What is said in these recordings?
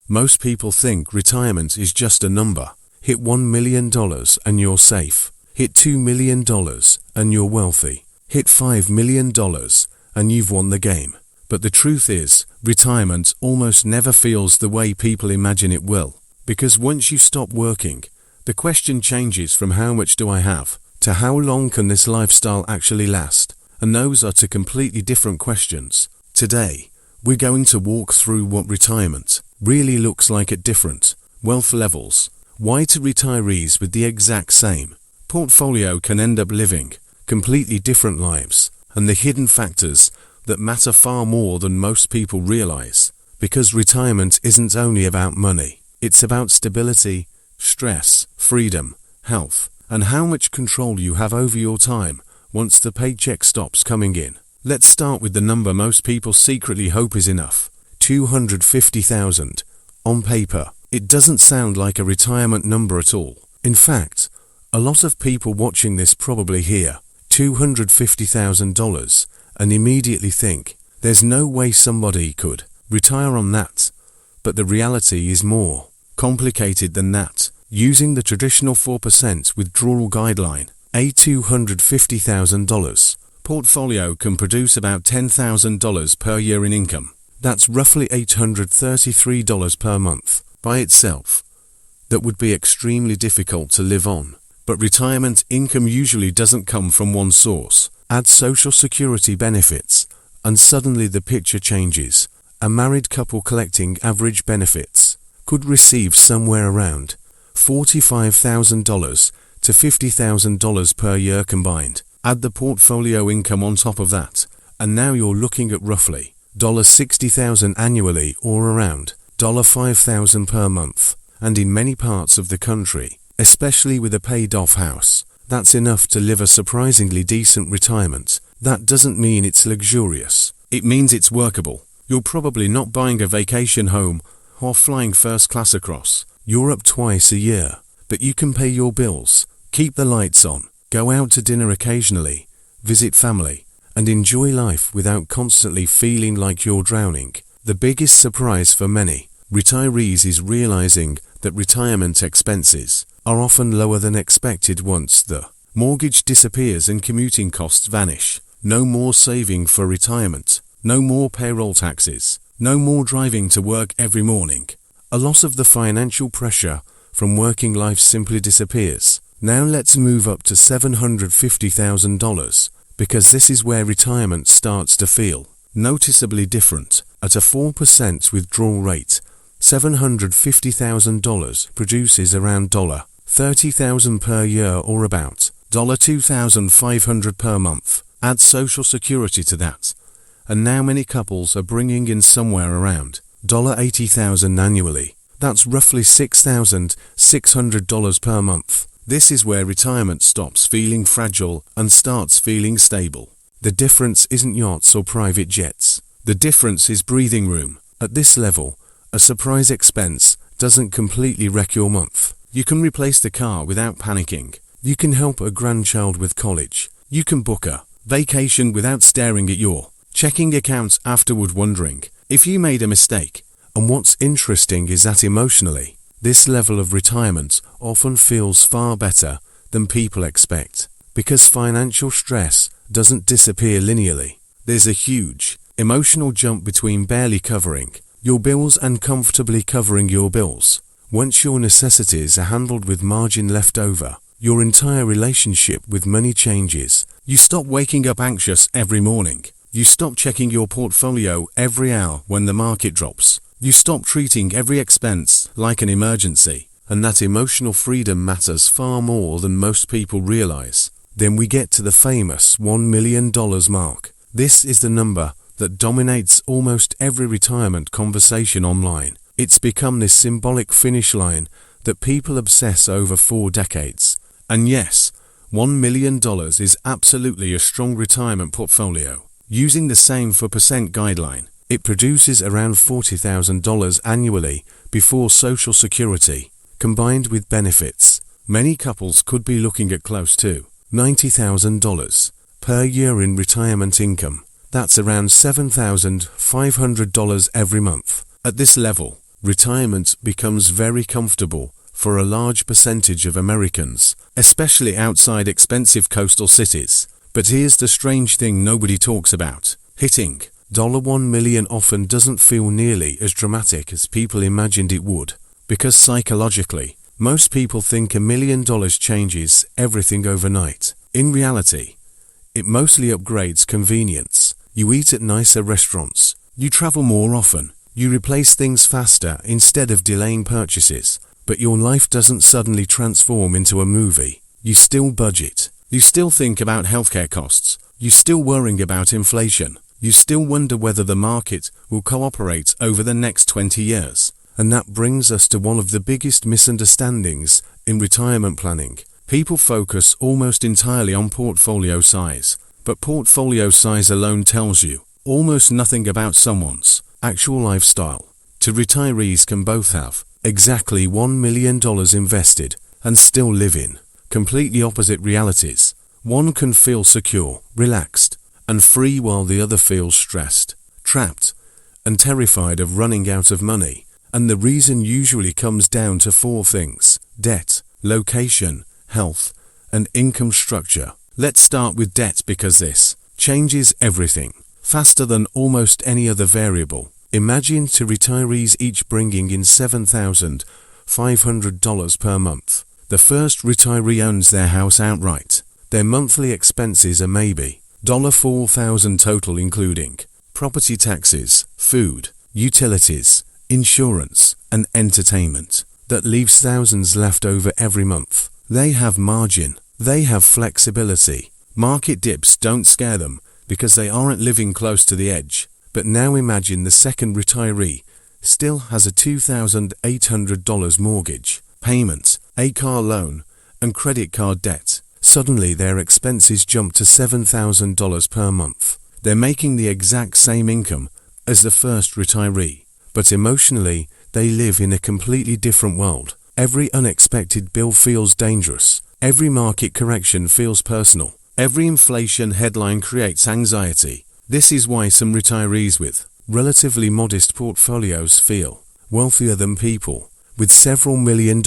Most people think retirement is just a number. Hit $1 million and you're safe. Hit $2 million and you're wealthy. Hit $5 million and you've won the game. But the truth is, retirement almost never feels the way people imagine it will. Because once you stop working, the question changes from how much do I have to how long can this lifestyle actually last? And those are two completely different questions. Today, we're going to walk through what retirement really looks like at different wealth levels, why two retirees with the exact same portfolio can end up living completely different lives, and the hidden factors that matter far more than most people realize. Because retirement isn't only about money, it's about stability, stress, freedom, health, and how much control you have over your time once the paycheck stops coming in. Let's start with the number most people secretly hope is enough. $250,000. On paper, it doesn't sound like a retirement number at all. In fact, a lot of people watching this probably hear $250,000 and immediately think, there's no way somebody could retire on that. But the reality is more complicated than that. Using the traditional 4% withdrawal guideline, a $250,000 portfolio can produce about $10,000 per year in income. That's roughly $833 per month. By itself, that would be extremely difficult to live on. But retirement income usually doesn't come from one source. Add Social Security benefits, and suddenly the picture changes. A married couple collecting average benefits could receive somewhere around $45,000 to $50,000 per year combined. Add the portfolio income on top of that, and now you're looking at roughly $60,000 annually, or around $5,000 per month. And in many parts of the country, especially with a paid-off house, that's enough to live a surprisingly decent retirement. That doesn't mean it's luxurious. It means it's workable. You're probably not buying a vacation home or flying first class across Europe twice a year, but you can pay your bills, keep the lights on, go out to dinner occasionally, visit family, and enjoy life without constantly feeling like you're drowning. The biggest surprise for many retirees is realizing that retirement expenses are often lower than expected once the mortgage disappears and commuting costs vanish. No more saving for retirement, no more payroll taxes, no more driving to work every morning. A lot of the financial pressure from working life simply disappears. Now let's move up to $750,000, because this is where retirement starts to feel noticeably different. At a 4% withdrawal rate, $750,000 produces around $30,000 per year, or about $2,500 per month. Add Social Security to that, and now many couples are bringing in somewhere around $80,000 annually. That's roughly $6,600 per month. This is where retirement stops feeling fragile and starts feeling stable. The difference isn't yachts or private jets. The difference is breathing room. At this level, a surprise expense doesn't completely wreck your month. You can replace the car without panicking. You can help a grandchild with college. You can book a vacation without staring at your checking account afterward wondering if you made a mistake. And what's interesting is that emotionally, this level of retirement often feels far better than people expect. Because financial stress doesn't disappear linearly. There's a huge emotional jump between barely covering your bills and comfortably covering your bills. Once your necessities are handled with margin left over, your entire relationship with money changes. You stop waking up anxious every morning. You stop checking your portfolio every hour when the market drops. You stop treating every expense like an emergency. And that emotional freedom matters far more than most people realize. Then we get to the famous $1 million mark. This is the number that dominates almost every retirement conversation online. It's become this symbolic finish line that people obsess over for decades. And yes, $1 million is absolutely a strong retirement portfolio. Using the same 4% guideline, it produces around $40,000 annually before Social Security, combined with benefits. Many couples could be looking at close to $90,000 per year in retirement income. That's around $7,500 every month. At this level, retirement becomes very comfortable for a large percentage of Americans, especially outside expensive coastal cities. But here's the strange thing nobody talks about. Hitting $1 million often doesn't feel nearly as dramatic as people imagined it would, because psychologically, most people think $1 million changes everything overnight. In reality, it mostly upgrades convenience. You eat at nicer restaurants, you travel more often, you replace things faster instead of delaying purchases, but your life doesn't suddenly transform into a movie. You still budget. You still think about healthcare costs. You still worrying about inflation. You still wonder whether the market will cooperate over the next 20 years. And that brings us to one of the biggest misunderstandings in retirement planning. People focus almost entirely on portfolio size, but portfolio size alone tells you almost nothing about someone's actual lifestyle. Two retirees can both have exactly $1 million invested and still live in completely opposite realities. One can feel secure, relaxed, and free while the other feels stressed, trapped, and terrified of running out of money. And the reason usually comes down to four things: debt, location, health, and income structure. Let's start with debt because this changes everything faster than almost any other variable. Imagine two retirees each bringing in $7,500 per month. The first retiree owns their house outright. Their monthly expenses are maybe $4,000 total, including property taxes, food, utilities, insurance, and entertainment. That leaves thousands left over every month. They have margin. They have flexibility. Market dips don't scare them because they aren't living close to the edge. But now imagine the second retiree still has a $2,800 mortgage payment, a car loan, and credit card debt. Suddenly their expenses jump to $7,000 per month. They're making the exact same income as the first retiree, but emotionally they live in a completely different world. Every unexpected bill feels dangerous. Every market correction feels personal. Every inflation headline creates anxiety. This is why some retirees with relatively modest portfolios feel wealthier than people with several $1 million,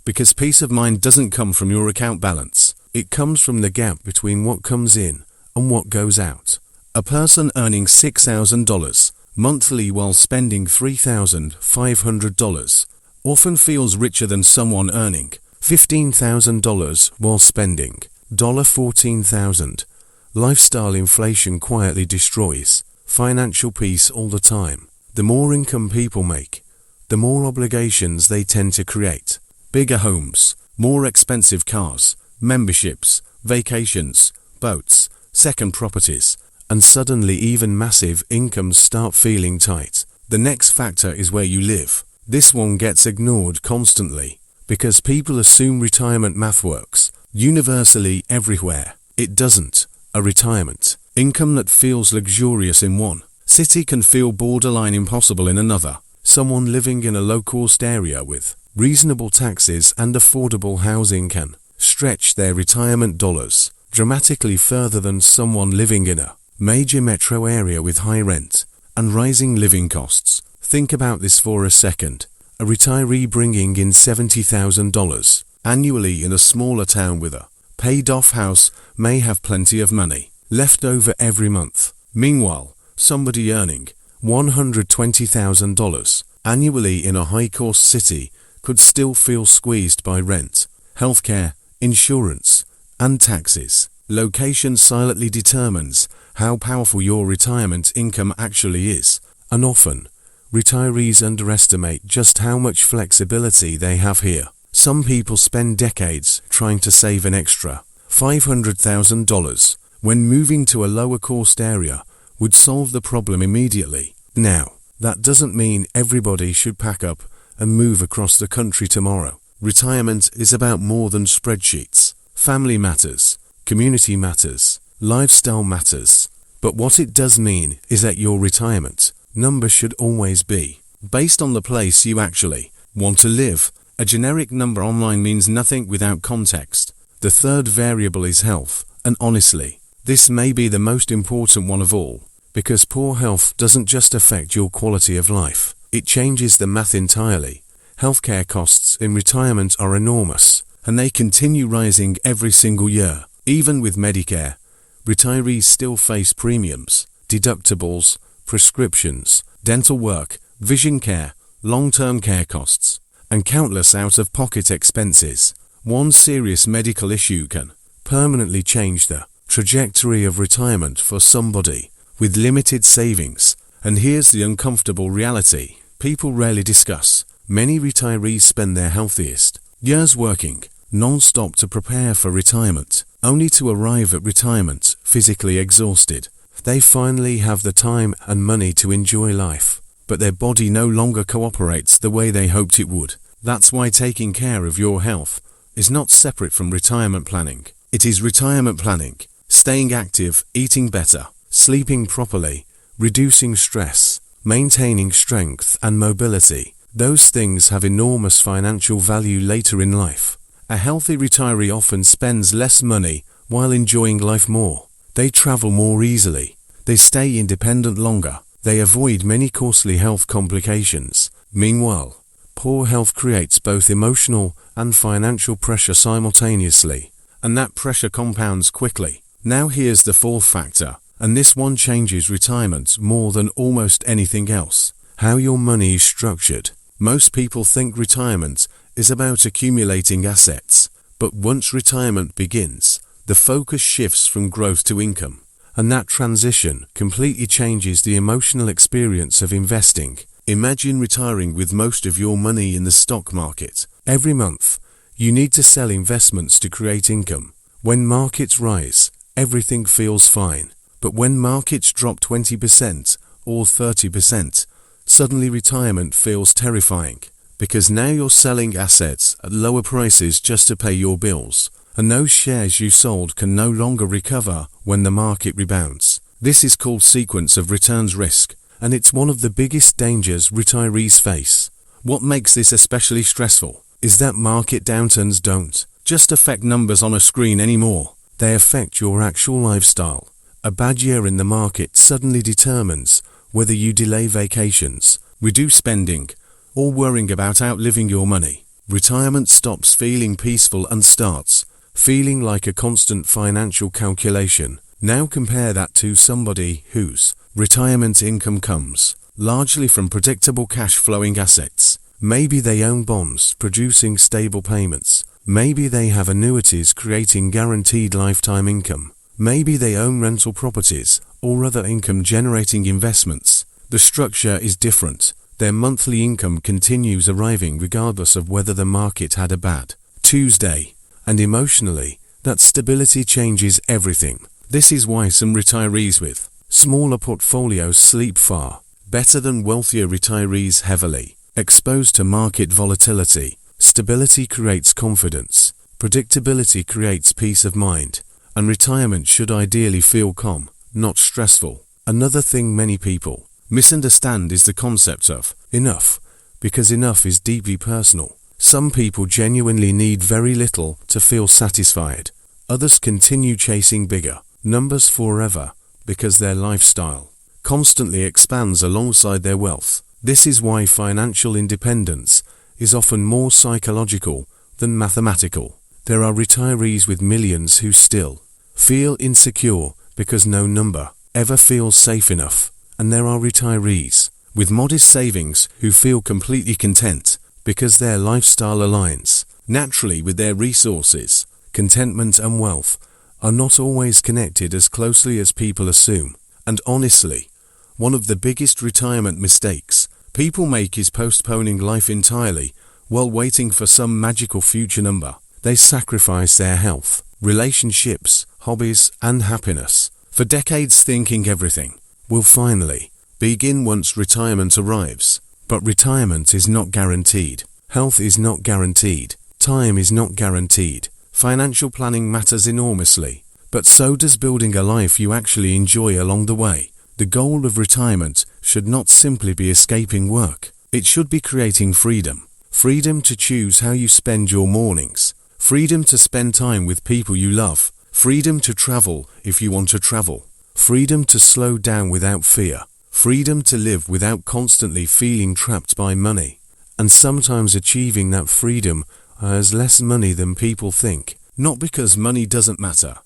because peace of mind doesn't come from your account balance. It comes from the gap between what comes in and what goes out. A person earning $6,000 monthly while spending $3,500 often feels richer than someone earning $15,000 while spending $14,000. Lifestyle inflation quietly destroys financial peace all the time. The more income people make, the more obligations they tend to create. Bigger homes, more expensive cars, memberships, vacations, boats, second properties, and suddenly even massive incomes start feeling tight. The next factor is where you live. This one gets ignored constantly because people assume retirement math works universally everywhere. It doesn't. A retirement income that feels luxurious in one city can feel borderline impossible in another. Someone living in a low-cost area with reasonable taxes and affordable housing can stretch their retirement dollars dramatically further than someone living in a major metro area with high rent and rising living costs. Think about this for a second. A retiree bringing in $70,000 annually in a smaller town with a paid-off house may have plenty of money left over every month. Meanwhile, somebody earning $120,000 annually in a high-cost city could still feel squeezed by rent, healthcare, insurance, and taxes. Location silently determines how powerful your retirement income actually is, and often, retirees underestimate just how much flexibility they have here. Some people spend decades trying to save an extra $500,000 when moving to a lower-cost area would solve the problem immediately. Now, that doesn't mean everybody should pack up and move across the country tomorrow. Retirement is about more than spreadsheets. Family matters, community matters, lifestyle matters. But what it does mean is that your retirement number should always be based on the place you actually want to live. A generic number online means nothing without context. The third variable is health, and honestly, this may be the most important one of all, because poor health doesn't just affect your quality of life. It changes the math entirely. Healthcare costs in retirement are enormous, and they continue rising every single year. Even with Medicare, retirees still face premiums, deductibles, prescriptions, dental work, vision care, long-term care costs, and countless out-of-pocket expenses. One serious medical issue can permanently change the trajectory of retirement for somebody with limited savings. And here's the uncomfortable reality people rarely discuss. Many retirees spend their healthiest years working non-stop to prepare for retirement, only to arrive at retirement physically exhausted. They finally have the time and money to enjoy life, but their body no longer cooperates the way they hoped it would. That's why taking care of your health is not separate from retirement planning. It is retirement planning. Staying active, eating better, sleeping properly, reducing stress, maintaining strength and mobility. Those things have enormous financial value later in life. A healthy retiree often spends less money while enjoying life more. They travel more easily. They stay independent longer. They avoid many costly health complications. Meanwhile, poor health creates both emotional and financial pressure simultaneously, and that pressure compounds quickly. Now here's the fourth factor, and this one changes retirement more than almost anything else: how your money is structured. Most people think retirement is about accumulating assets, but once retirement begins, the focus shifts from growth to income, and that transition completely changes the emotional experience of investing. Imagine retiring with most of your money in the stock market. Every month, you need to sell investments to create income. When markets rise, everything feels fine, but when markets drop 20% or 30%, suddenly retirement feels terrifying, because now you're selling assets at lower prices just to pay your bills, and those shares you sold can no longer recover when the market rebounds. This is called sequence of returns risk, and it's one of the biggest dangers retirees face. What makes this especially stressful is that market downturns don't just affect numbers on a screen anymore. They affect your actual lifestyle. A bad year in the market suddenly determines whether you delay vacations, reduce spending, or worrying about outliving your money. Retirement stops feeling peaceful and starts feeling like a constant financial calculation. Now compare that to somebody whose retirement income comes largely from predictable cash-flowing assets. Maybe they own bonds producing stable payments. Maybe they have annuities creating guaranteed lifetime income. Maybe they own rental properties or other income-generating investments. The structure is different. Their monthly income continues arriving regardless of whether the market had a bad Tuesday. And emotionally, that stability changes everything. This is why some retirees with smaller portfolios sleep far better than wealthier retirees heavily exposed to market volatility. Stability creates confidence. Predictability creates peace of mind. And retirement should ideally feel calm, not stressful. Another thing many people misunderstand is the concept of enough, because enough is deeply personal. Some people genuinely need very little to feel satisfied. Others continue chasing bigger numbers forever because their lifestyle constantly expands alongside their wealth. This is why financial independence is often more psychological than mathematical. There are retirees with millions who still feel insecure because no number ever feels safe enough. And there are retirees with modest savings who feel completely content because their lifestyle aligns naturally with their resources. Contentment and wealth are not always connected as closely as people assume. And honestly, one of the biggest retirement mistakes people make is postponing life entirely while waiting for some magical future number. They sacrifice their health, relationships, hobbies, and happiness for decades thinking everything will finally begin once retirement arrives. But retirement is not guaranteed. Health is not guaranteed. Time is not guaranteed. Financial planning matters enormously, but so does building a life you actually enjoy along the way. The goal of retirement should not simply be escaping work. It should be creating freedom. Freedom to choose how you spend your mornings. Freedom to spend time with people you love. Freedom to travel if you want to travel. Freedom to slow down without fear. freedom to live without constantly feeling trapped by money. And sometimes achieving that freedom has less money than people think. Not because money doesn't matter.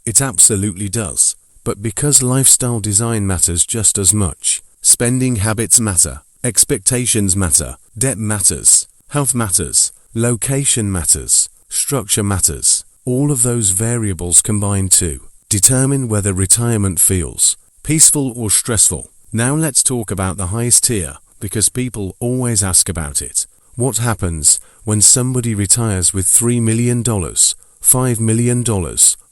It absolutely does. But because lifestyle design matters just as much. Spending habits matter. Expectations matter. Debt matters. Health matters. Location matters. Structure matters. All of those variables combine to determine whether retirement feels peaceful or stressful. Now let's talk about the highest tier, because people always ask about it. What happens when somebody retires with $3 million, $5 million,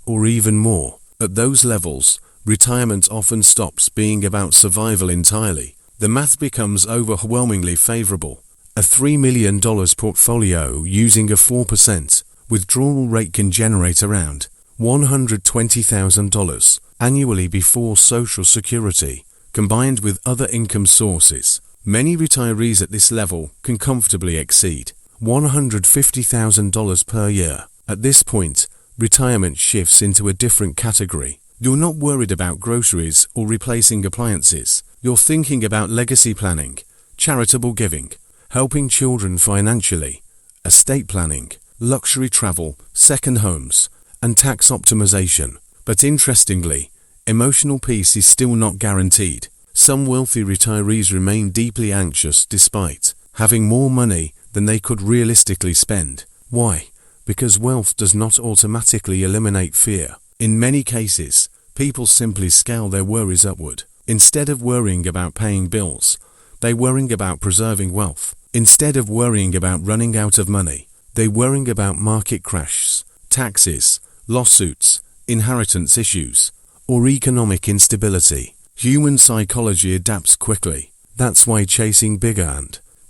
or even more? At those levels, retirement often stops being about survival entirely. The math becomes overwhelmingly favorable. A $3 million portfolio using a 4% withdrawal rate can generate around $120,000 annually before Social Security, combined with other income sources. Many retirees at this level can comfortably exceed $150,000 per year. At this point, retirement shifts into a different category. You're not worried about groceries or replacing appliances. You're thinking about legacy planning, charitable giving, helping children financially, estate planning, luxury travel, second homes, and tax optimization. But interestingly, emotional peace is still not guaranteed. Some wealthy retirees remain deeply anxious despite having more money than they could realistically spend. Why? Because wealth does not automatically eliminate fear. In many cases, people simply scale their worries upward. Instead of worrying about paying bills, they worrying about preserving wealth. Instead of worrying about running out of money, they worrying about market crashes, taxes, lawsuits, inheritance issues, or economic instability. Human psychology adapts quickly. That's why chasing bigger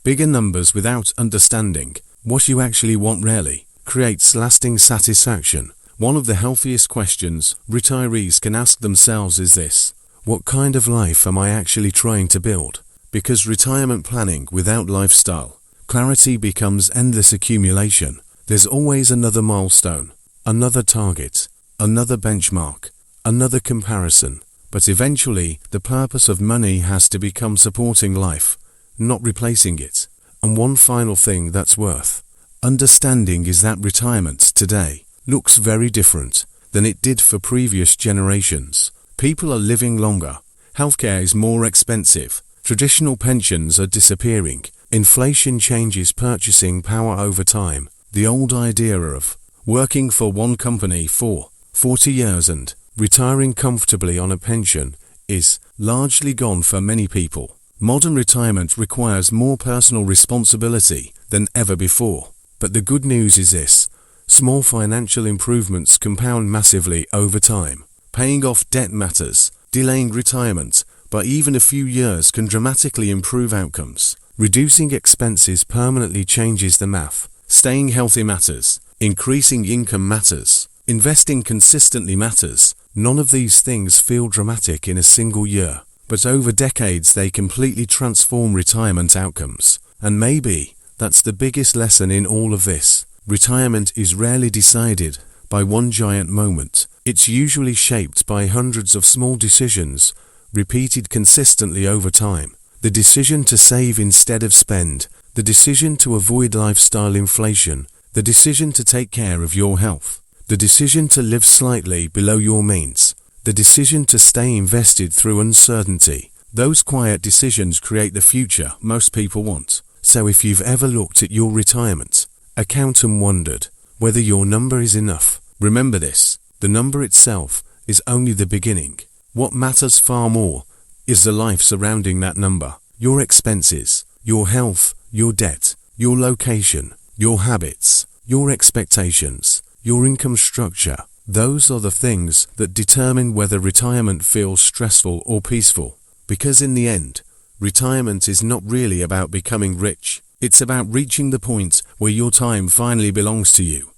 numbers without understanding what you actually want rarely creates lasting satisfaction. One of the healthiest questions retirees can ask themselves is this: what kind of life am I actually trying to build? Because retirement planning without lifestyle clarity becomes endless accumulation. There's always another milestone, another target, another benchmark, another comparison. But eventually, the purpose of money has to become supporting life, not replacing it. And one final thing that's worth understanding is that retirement today looks very different than it did for previous generations. People are living longer. Healthcare is more expensive. Traditional pensions are disappearing. Inflation changes purchasing power over time. The old idea of working for one company for 40 years and retiring comfortably on a pension is largely gone for many people. Modern retirement requires more personal responsibility than ever before. But the good news is this: small financial improvements compound massively over time. Paying off debt matters. Delaying retirement by even a few years can dramatically improve outcomes. Reducing expenses permanently changes the math. Staying healthy matters. Increasing income matters. Investing consistently matters. None of these things feel dramatic in a single year, but over decades they completely transform retirement outcomes. And maybe that's the biggest lesson in all of this. Retirement is rarely decided by one giant moment. It's usually shaped by hundreds of small decisions, repeated consistently over time. The decision to save instead of spend, the decision to avoid lifestyle inflation, the decision to take care of your health, the decision to live slightly below your means, the decision to stay invested through uncertainty. Those quiet decisions create the future most people want. So if you've ever looked at your retirement account and wondered whether your number is enough, remember this: the number itself is only the beginning. What matters far more is the life surrounding that number. Your expenses, your health, your debt, your location, your habits, your expectations, your income structure. Those are the things that determine whether retirement feels stressful or peaceful. Because in the end, retirement is not really about becoming rich. It's about reaching the point where your time finally belongs to you.